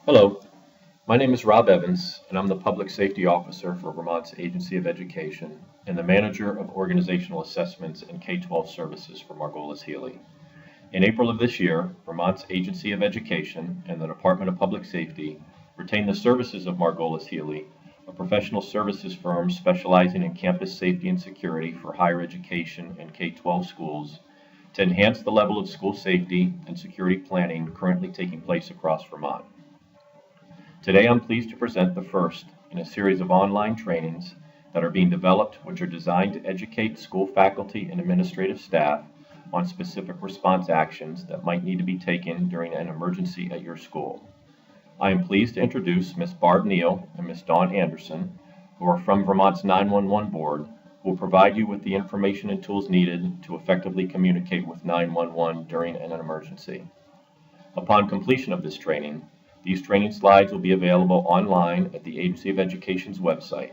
Hello, my name is Rob Evans, and I'm the Public Safety Officer for Vermont's Agency of Education and the Manager of Organizational Assessments and K-12 Services for Margolis-Healy. In April of this year, Vermont's Agency of Education and the Department of Public Safety retained the services of Margolis-Healy, a professional services firm specializing in campus safety and security for higher education and K-12 schools, to enhance the level of school safety and security planning currently taking place across Vermont. Today, I'm pleased to present the first in a series of online trainings that are being developed, which are designed to educate school faculty and administrative staff on specific response actions that might need to be taken during an emergency at your school. I am pleased to introduce Ms. Barb Neal and Ms. Dawn Anderson, who are from Vermont's 911 board, who will provide you with the information and tools needed to effectively communicate with 911 during an emergency. Upon completion of this training, these training slides will be available online at the Agency of Education's website.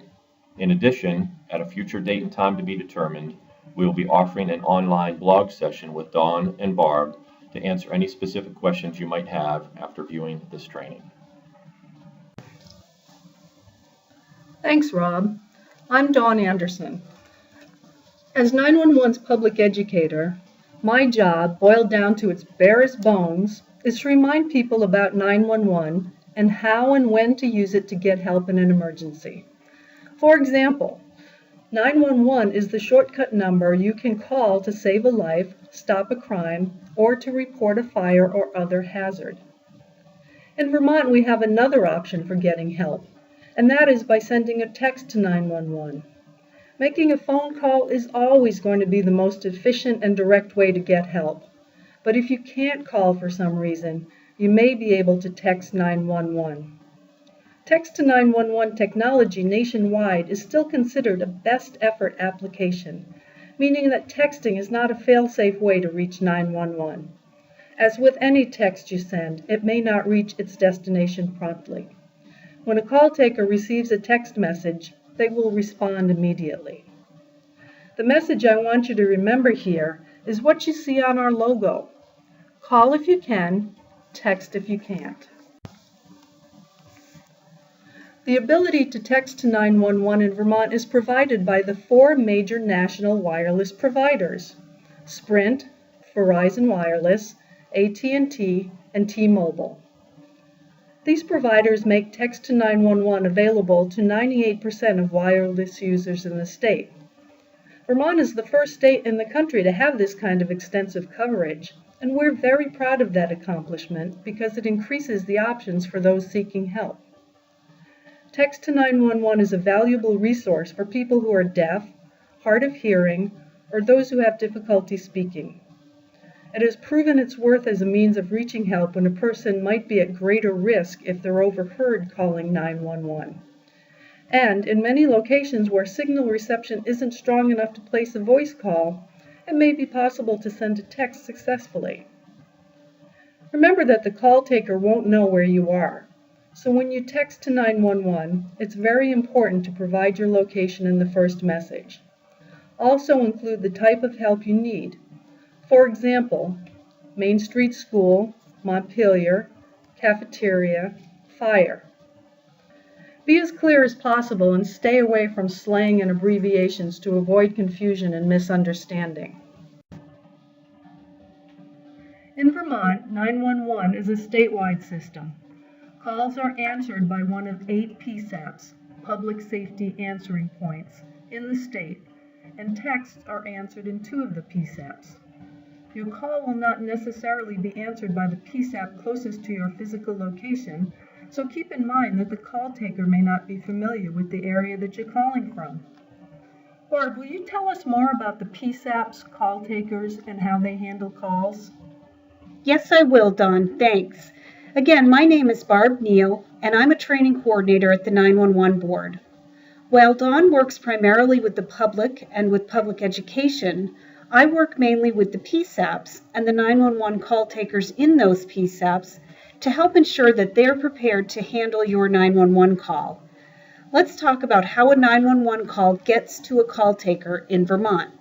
In addition, at a future date and time to be determined, we will be offering an online blog session with Dawn and Barb to answer any specific questions you might have after viewing this training. Thanks, Rob. I'm Dawn Anderson. As 911's public educator, my job, boiled down to its barest bones, is to remind people about 911 and how and when to use it to get help in an emergency. For example, 911 is the shortcut number you can call to save a life, stop a crime, or to report a fire or other hazard. In Vermont, we have another option for getting help, and that is by sending a text to 911. Making a phone call is always going to be the most efficient and direct way to get help. But if you can't call for some reason, you may be able to text 911. Text to 911 technology nationwide is still considered a best effort application, meaning that texting is not a fail-safe way to reach 911. As with any text you send, it may not reach its destination promptly. When a call taker receives a text message, they will respond immediately. The message I want you to remember here is what you see on our logo. Call if you can, text if you can't. The ability to text to 911 in Vermont is provided by the four major national wireless providers: Sprint, Verizon Wireless, AT&T, and T-Mobile. These providers make text to 911 available to 98% of wireless users in the state. Vermont is the first state in the country to have this kind of extensive coverage, and we're very proud of that accomplishment because it increases the options for those seeking help. Text to 911 is a valuable resource for people who are deaf, hard of hearing, or those who have difficulty speaking. It has proven its worth as a means of reaching help when a person might be at greater risk if they're overheard calling 911. And in many locations where signal reception isn't strong enough to place a voice call, it may be possible to send a text successfully. Remember that the call taker won't know where you are, so when you text to 911, it's very important to provide your location in the first message. Also include the type of help you need. For example, Main Street School, Montpelier, cafeteria, fire. Be as clear as possible and stay away from slang and abbreviations to avoid confusion and misunderstanding. In Vermont, 911 is a statewide system. Calls are answered by one of 8 PSAPs, Public Safety Answering Points, in the state, and texts are answered in 2 of the PSAPs. Your call will not necessarily be answered by the PSAP closest to your physical location, so keep in mind that the call taker may not be familiar with the area that you're calling from. Barb, will you tell us more about the PSAPs, call takers, and how they handle calls? Yes, I will, Dawn. Thanks. Again, my name is Barb Neal, and I'm a training coordinator at the 911 board. While Dawn works primarily with the public and with public education, I work mainly with the PSAPs and the 911 call takers in those PSAPs to help ensure that they're prepared to handle your 911 call. Let's talk about how a 911 call gets to a call taker in Vermont.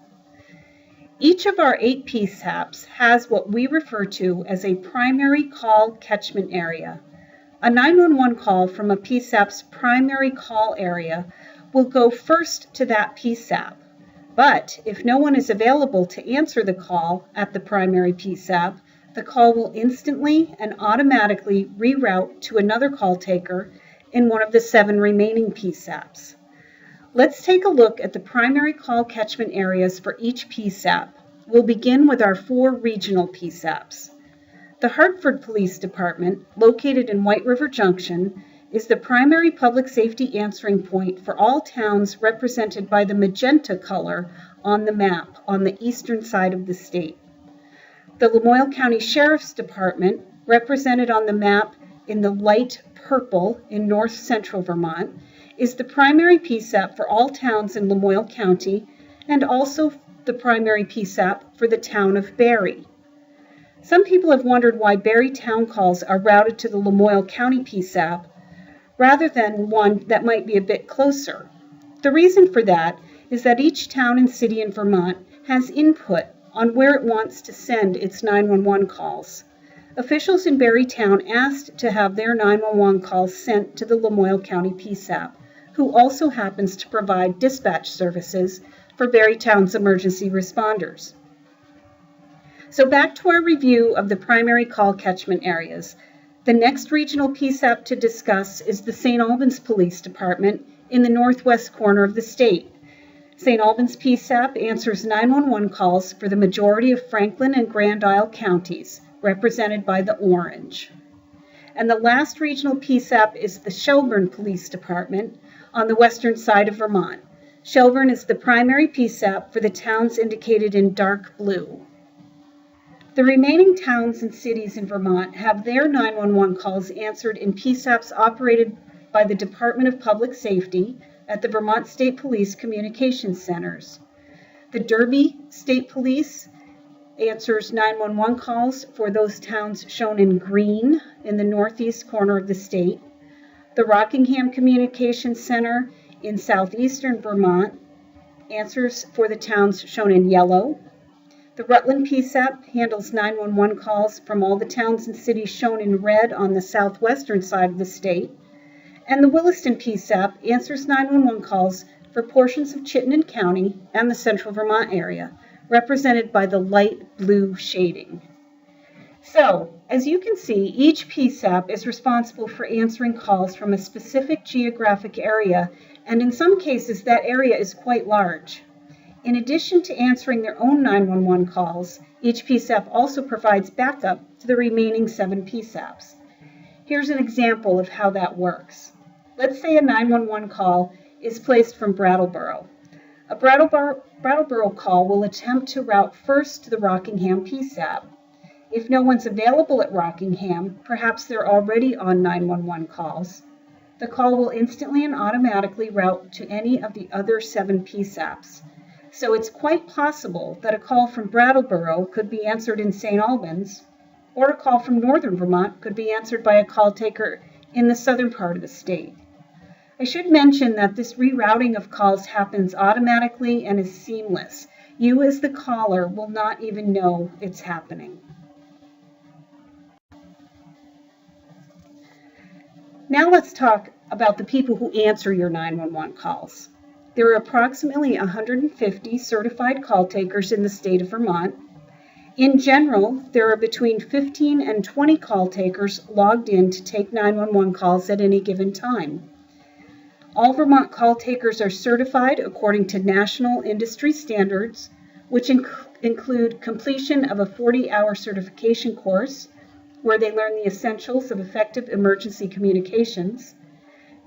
Each of our 8 PSAPs has what we refer to as a primary call catchment area. A 911 call from a PSAP's primary call area will go first to that PSAP. But if no one is available to answer the call at the primary PSAP, the call will instantly and automatically reroute to another call taker in one of the 7 remaining PSAPs. Let's take a look at the primary call catchment areas for each PSAP. We'll begin with our 4 regional PSAPs. The Hartford Police Department, located in White River Junction, is the primary public safety answering point for all towns represented by the magenta color on the map on the eastern side of the state. The Lamoille County Sheriff's Department, represented on the map in the light purple in north central Vermont, is the primary PSAP for all towns in Lamoille County and also the primary PSAP for the town of Barrie. Some people have wondered why Barrie town calls are routed to the Lamoille County PSAP rather than one that might be a bit closer. The reason for that is that each town and city in Vermont has input on where it wants to send its 911 calls. Officials in Barrie Town asked to have their 911 calls sent to the Lamoille County PSAP, who also happens to provide dispatch services for Barrie Town's emergency responders. So back to our review of the primary call catchment areas. The next regional PSAP to discuss is the St. Albans Police Department in the northwest corner of the state. St. Albans PSAP answers 911 calls for the majority of Franklin and Grand Isle counties, represented by the orange. And the last regional PSAP is the Shelburne Police Department on the western side of Vermont. Shelburne is the primary PSAP for the towns indicated in dark blue. The remaining towns and cities in Vermont have their 911 calls answered in PSAPs operated by the Department of Public Safety at the Vermont State Police Communications Centers. The Derby State Police answers 911 calls for those towns shown in green in the northeast corner of the state. The Rockingham Communications Center in southeastern Vermont answers for the towns shown in yellow. The Rutland PSAP handles 911 calls from all the towns and cities shown in red on the southwestern side of the state. And the Williston PSAP answers 911 calls for portions of Chittenden County and the central Vermont area, represented by the light blue shading. So, as you can see, each PSAP is responsible for answering calls from a specific geographic area, and in some cases that area is quite large. In addition to answering their own 911 calls, each PSAP also provides backup to the remaining 7 PSAPs. Here's an example of how that works. Let's say a 911 call is placed from Brattleboro. A Brattleboro call will attempt to route first to the Rockingham PSAP. If no one's available at Rockingham, perhaps they're already on 911 calls, the call will instantly and automatically route to any of the other 7 PSAPs. So it's quite possible that a call from Brattleboro could be answered in St. Albans, or a call from northern Vermont could be answered by a call taker in the southern part of the state. I should mention that this rerouting of calls happens automatically and is seamless. You as the caller will not even know it's happening. Now let's talk about the people who answer your 911 calls. There are approximately 150 certified call takers in the state of Vermont. In general, there are between 15 and 20 call takers logged in to take 911 calls at any given time. All Vermont call takers are certified according to national industry standards, which include completion of a 40-hour certification course, where they learn the essentials of effective emergency communications,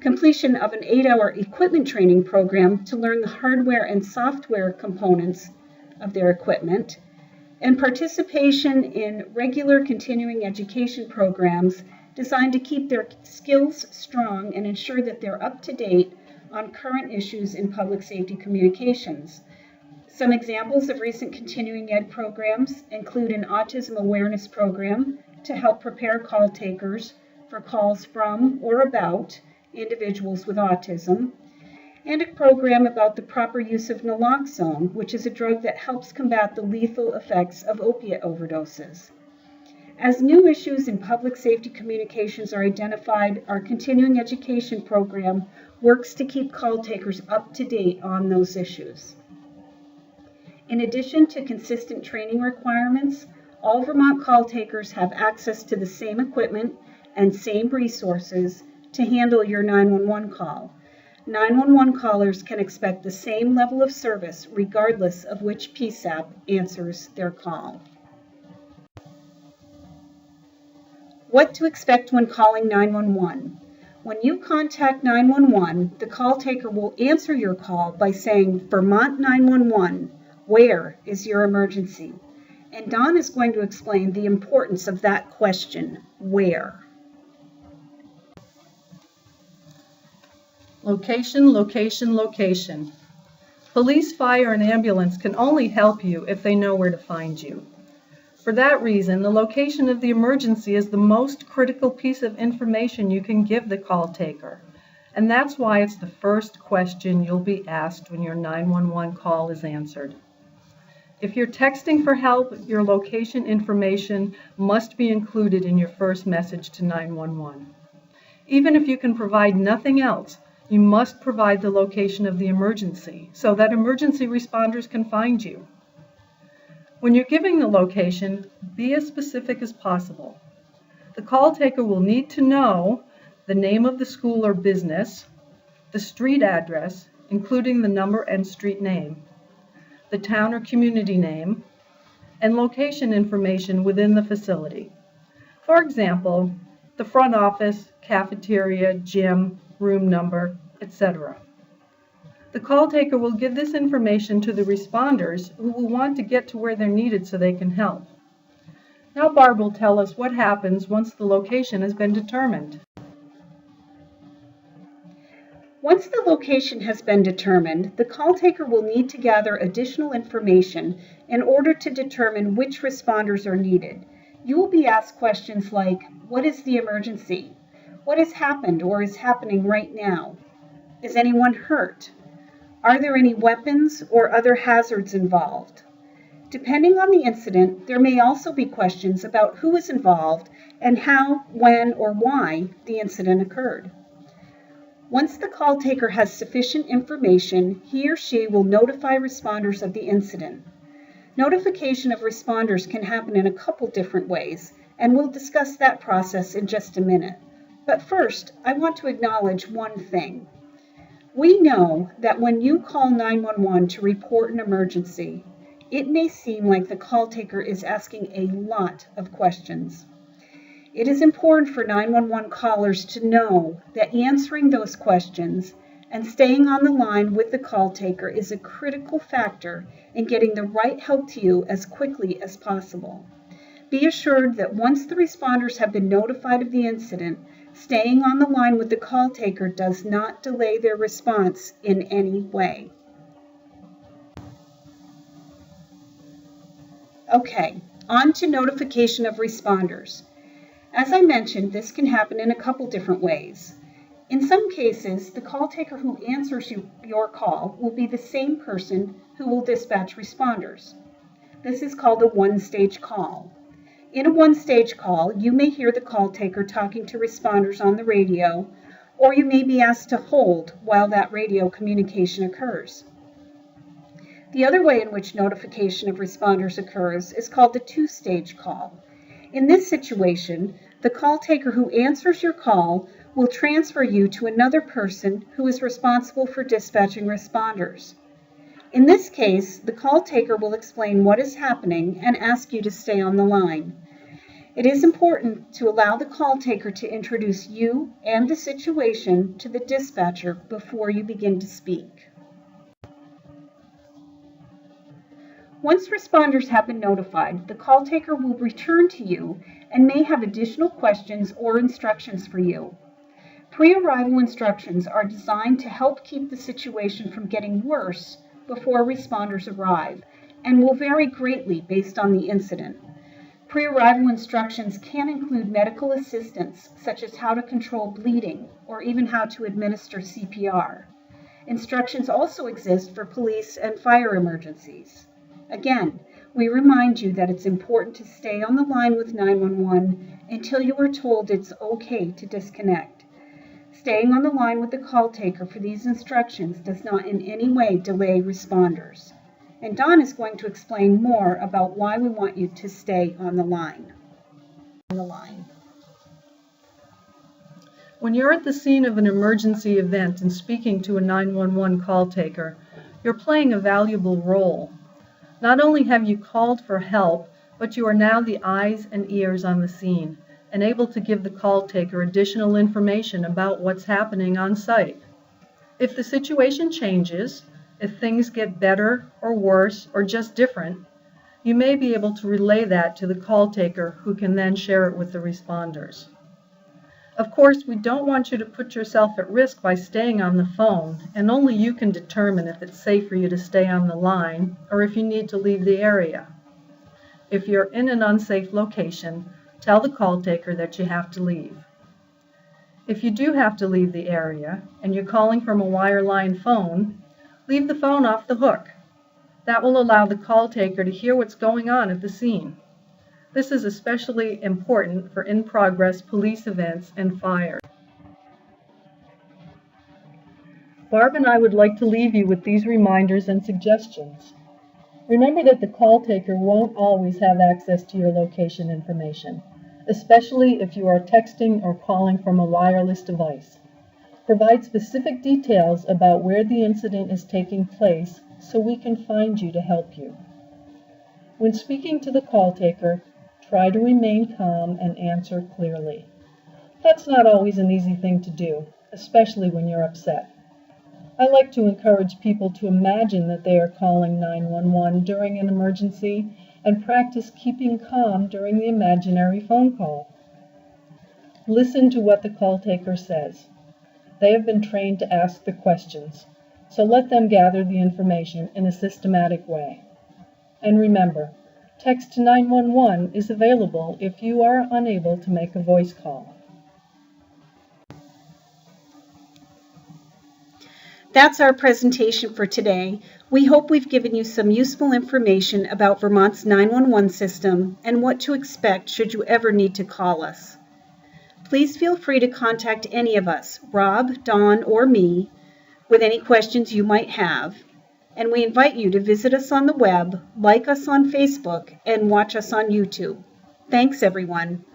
completion of an 8-hour equipment training program to learn the hardware and software components of their equipment, and participation in regular continuing education programs designed to keep their skills strong and ensure that they're up to date on current issues in public safety communications. Some examples of recent continuing ed programs include an autism awareness program to help prepare call takers for calls from or about individuals with autism, and a program about the proper use of naloxone, which is a drug that helps combat the lethal effects of opiate overdoses. As new issues in public safety communications are identified, our continuing education program works to keep call takers up to date on those issues. In addition to consistent training requirements, all Vermont call takers have access to the same equipment and same resources to handle your 911 call. 911 callers can expect the same level of service regardless of which PSAP answers their call. What to expect when calling 911. When you contact 911, the call taker will answer your call by saying, "Vermont 911, where is your emergency?" And Don is going to explain the importance of that question, where. Location, location, location. Police, fire, and ambulance can only help you if they know where to find you. For that reason, the location of the emergency is the most critical piece of information you can give the call taker. And that's why it's the first question you'll be asked when your 911 call is answered. If you're texting for help, your location information must be included in your first message to 911. Even if you can provide nothing else, you must provide the location of the emergency so that emergency responders can find you. When you're giving the location, be as specific as possible. The call taker will need to know the name of the school or business, the street address, including the number and street name, the town or community name, and location information within the facility. For example, the front office, cafeteria, gym, room number, etc. The call taker will give this information to the responders who will want to get to where they're needed so they can help. Now Barb will tell us what happens once the location has been determined. Once the location has been determined, the call taker will need to gather additional information in order to determine which responders are needed. You will be asked questions like, what is the emergency? What has happened or is happening right now? Is anyone hurt? Are there any weapons or other hazards involved? Depending on the incident, there may also be questions about who is involved and how, when, or why the incident occurred. Once the call taker has sufficient information, he or she will notify responders of the incident. Notification of responders can happen in a couple different ways, and we'll discuss that process in just a minute. But first, I want to acknowledge one thing. We know that when you call 911 to report an emergency, it may seem like the call taker is asking a lot of questions. It is important for 911 callers to know that answering those questions and staying on the line with the call taker is a critical factor in getting the right help to you as quickly as possible. Be assured that once the responders have been notified of the incident, staying on the line with the call taker does not delay their response in any way. Okay, on to notification of responders. As I mentioned, this can happen in a couple different ways. In some cases, the call taker who answers your call will be the same person who will dispatch responders. This is called a one-stage call. In a one-stage call, you may hear the call taker talking to responders on the radio, or you may be asked to hold while that radio communication occurs. The other way in which notification of responders occurs is called the two-stage call. In this situation, the call taker who answers your call will transfer you to another person who is responsible for dispatching responders. In this case, the call taker will explain what is happening and ask you to stay on the line. It is important to allow the call taker to introduce you and the situation to the dispatcher before you begin to speak. Once responders have been notified, the call taker will return to you and may have additional questions or instructions for you. Pre-arrival instructions are designed to help keep the situation from getting worse before responders arrive and will vary greatly based on the incident. Pre-arrival instructions can include medical assistance, such as how to control bleeding or even how to administer CPR. Instructions also exist for police and fire emergencies. Again, We remind you that it's important to stay on the line with 911 until you are told it's okay to disconnect. Staying on the line with the call taker for these instructions does not in any way delay responders. And Dawn is going to explain more about why we want you to stay on the line. When you're at the scene of an emergency event and speaking to a 911 call taker, you're playing a valuable role. Not only have you called for help, but you are now the eyes and ears on the scene and able to give the call taker additional information about what's happening on site. If the situation changes, if things get better or worse or just different, you may be able to relay that to the call taker, who can then share it with the responders. Of course, we don't want you to put yourself at risk by staying on the phone, and only you can determine if it's safe for you to stay on the line or if you need to leave the area. If you're in an unsafe location, tell the call taker that you have to leave. If you do have to leave the area and you're calling from a wireline phone, leave the phone off the hook. That will allow the call taker to hear what's going on at the scene. This is especially important for in-progress police events and fires. Barb and I would like to leave you with these reminders and suggestions. Remember that the call taker won't always have access to your location information, especially if you are texting or calling from a wireless device. Provide specific details about where the incident is taking place so we can find you to help you. When speaking to the call taker, try to remain calm and answer clearly. That's not always an easy thing to do, especially when you're upset. I like to encourage people to imagine that they are calling 911 during an emergency and practice keeping calm during the imaginary phone call. Listen to what the call taker says. They have been trained to ask the questions, so let them gather the information in a systematic way. And remember, text to 911 is available if you are unable to make a voice call. That's our presentation for today. We hope we've given you some useful information about Vermont's 911 system and what to expect should you ever need to call us. Please feel free to contact any of us, Rob, Dawn, or me, with any questions you might have. And we invite you to visit us on the web, like us on Facebook, and watch us on YouTube. Thanks, everyone.